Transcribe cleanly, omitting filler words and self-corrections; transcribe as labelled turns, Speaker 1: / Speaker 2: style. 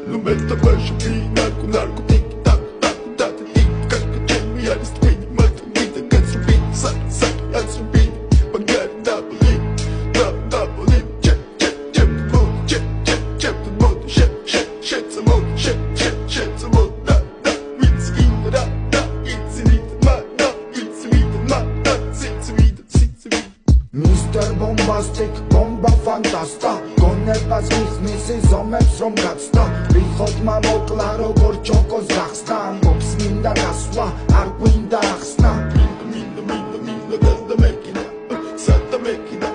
Speaker 1: No meta baixo que narco tic tac tac tac tic tac me a spin mas vida can subir sai pagar double check the mode shit the mode shit the mode da it's in da it's in
Speaker 2: Mr. Bombastic, bomba fantasta გონებას მისმის ზომებს რომ გაცდა რიხოდმა მოკლა როგორ ჩოკოს გახსნა ამბობს მინდა გასვლა არ გვინდა ახსნა
Speaker 1: მინდა და მექინა სადა მექინა